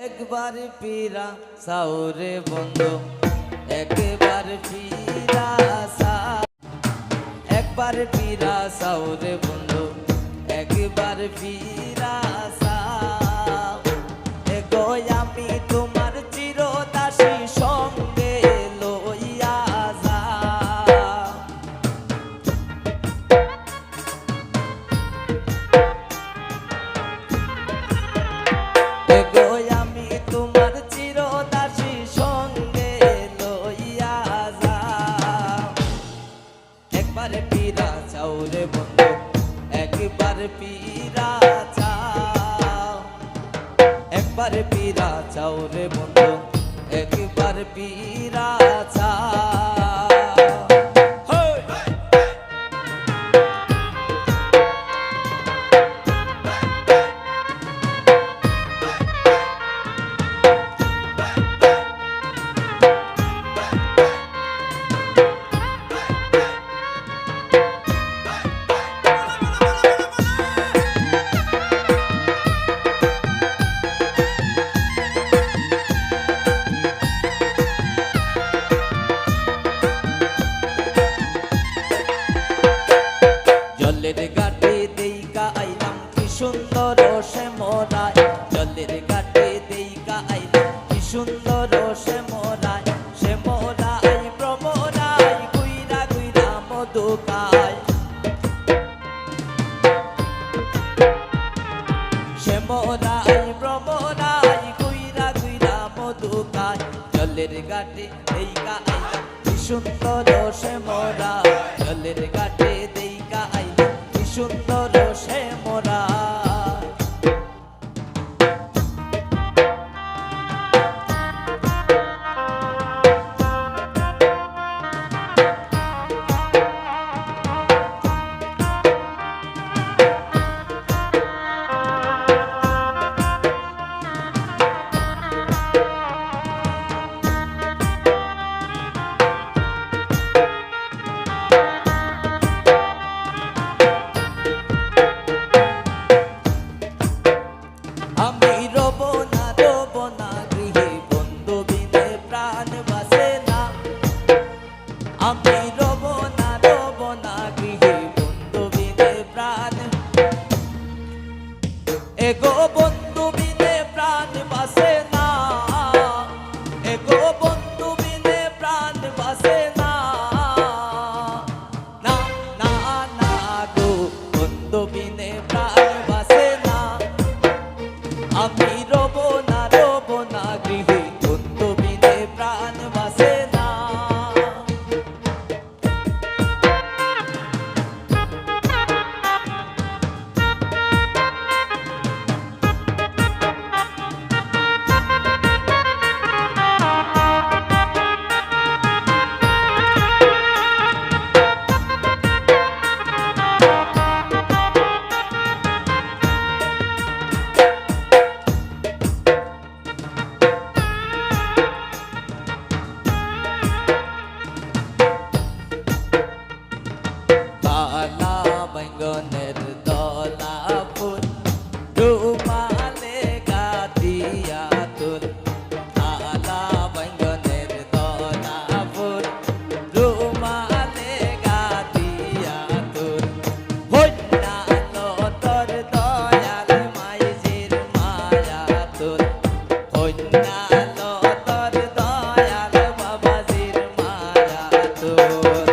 একবার পীরা সাউরে বন্ধু একবার পীরা সা একবার পীরা সাউরে বন্ধু একবার পীরা সা এগো আমি তোমার চিরদাসী সঙ্গে লইয়া যা এগো আমি তোমার চিরদাসী সঙ্গে লইয়া যা একবার পীরা চাও রে বন্ধু একবার পীরা চাও একবার পীরা চাও রে বন্ধু একবার পীরা চাও জলের ঘাটে দেইকা আইলাম কি সুন্দর শ্যামরায় জলের ঘাটে দেইকা আইলাম কি সুন্দর শ্যামরায় শ্যামরায় ভ্রমরায় গুইরা গুইরা মধু খায় শ্যামরায় ভ্রমরায় গুইরা গুইরা মধু খায় জলের ঘাটে দেইকা আইলাম কি সুন্দর শ্যামরায় জলের ঘাটে দেইকা আইলাম কি সুন্দর শ্যামরায় আমি রব না গৃহে বন্ধু বিনে প্রাণ বাসে না আমি রব না গৃহে বন্ধু বিনে প্রাণ এগো বন্ধু বিনে প্রাণ বাসে না এগো বন্ধু বিনে প্রাণ বাসে না না না না গো বন্ধু বিনে প্রাণ বাসে না আমি রব না গৃহে বন্ধু বিনে প্রাণ বাসে না কালা বেঙ্গনের দলা ফুল রুমালে গাতিয়া তুল কালা বেঙ্গনের দলা ফুল রুমালে গাতিয়া তুল হইনালো তোর দয়াল মাইজির মায়া তুল হইনালো তোর দয়াল বাবাজির মায়া তুল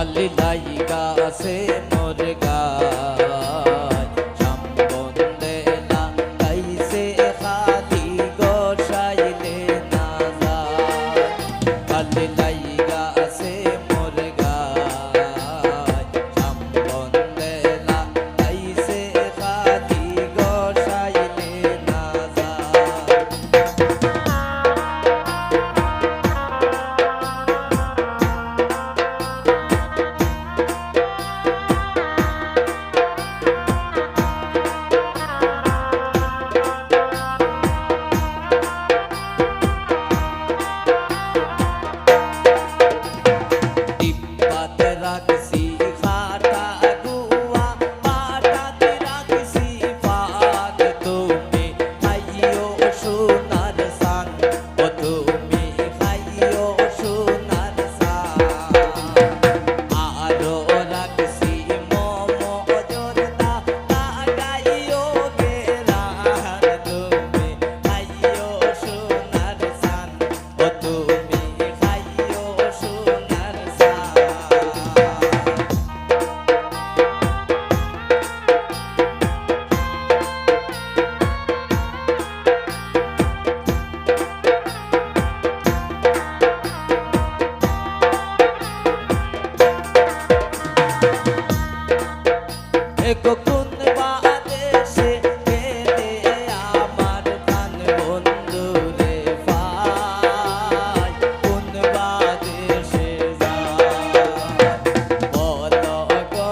কালি লাইগা আছে মোর গায় সম্বন্ধে লাগাইছে খালি গোসাইলে না যায় কালি লাইগা আছে মোর গায় সম্বন্ধে লাগাইছে খালি গোসাইলে না যায় টিপ্পাতে রাখছি খাটা গুয়া পাটাতে রাখছি পাত তুমি খাইও সোনার সান ও তুমি খাইও সোনার সান আরো রাখছি মোমো জর্দা লাগাইও গেরান তুমি খাইও সোনার সান ও তুমি খাইও সোনার সান এগো কোন বাদেশে গেলে আমার প্রাণ বন্ধু রে ভাই কোন বাদেশে যায় বলো গো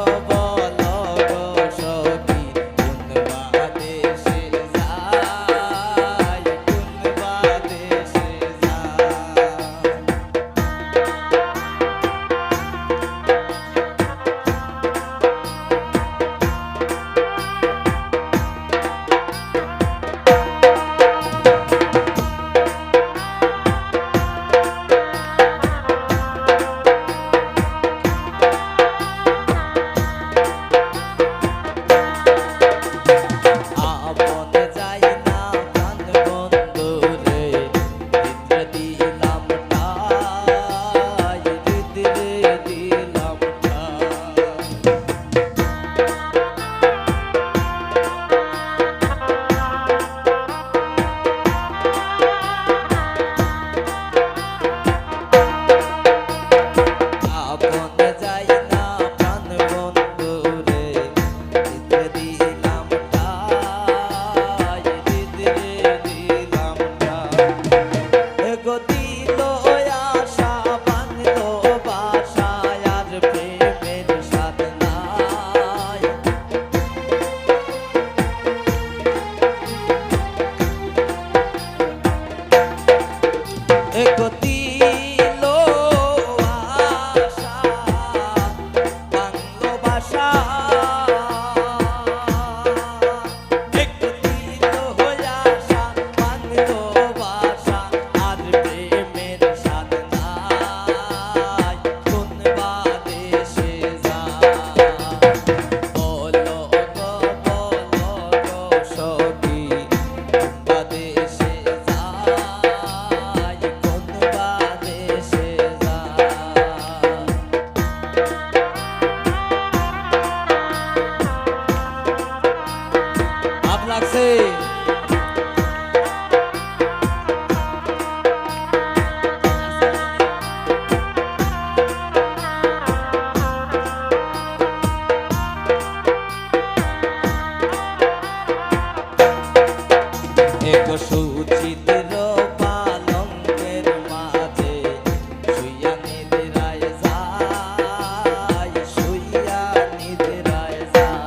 সখী কোন বাদেশে যায় কোন বাদেশে যায় আপন যাই না প্রাণ বন্ধু রে হৃদয় দিলাম ঠাই হৃদয় দিলাম ঠাই আপন যাই না প্রাণ বন্ধু রে হৃদয় দিলাম ঠাই হৃদয় দিলাম ঠাই এগো দিল আশা বাংলো বাসায় আর প্রেমের সাথ নাই এগো দিল আশা বাংলো বাসা একটু দিল আশা বাংলো বাসা আর প্রেমের সাথ নাই কোন বাদেশে যায় বলো গো সখী কোন বাদেশে যায় কোন বাদেশে যায় আপ লাগছে এক সুচিত্র পালঙ্কের মাঝে শুইয়া নিদ্রায় যায় শুইয়া নিদ্রায় যায়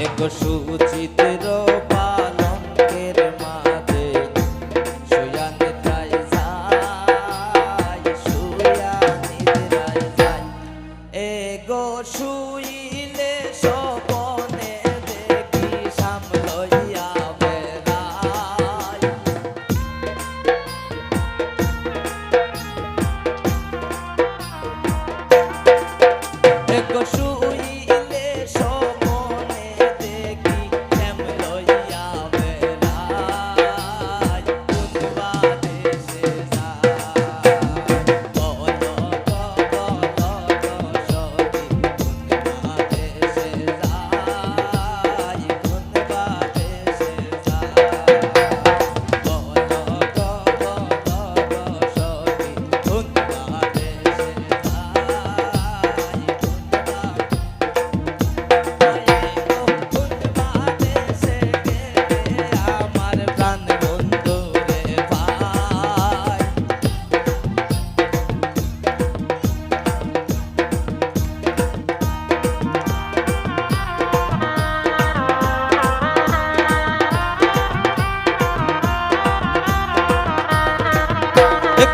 এক সুচিত্র পালঙ্কের মাঝে শুইয়া নিদ্রায় যায় শুইয়া নিদ্রায় যায় এগো শুইলে স্বপনে দেখি সামলইয়া বেড়ায় এগো শুইলে স্বপনে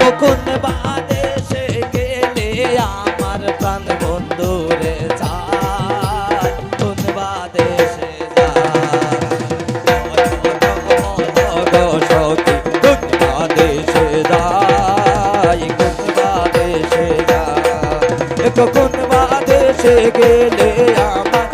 কখন বাদেশে গেলে আমার প্রাণ বন্ধুরে যায় কোন বাদেশে সখী কোন বাদেশে যায় কোন বাদেশে যায় কখন বাদেশে গেলে আমার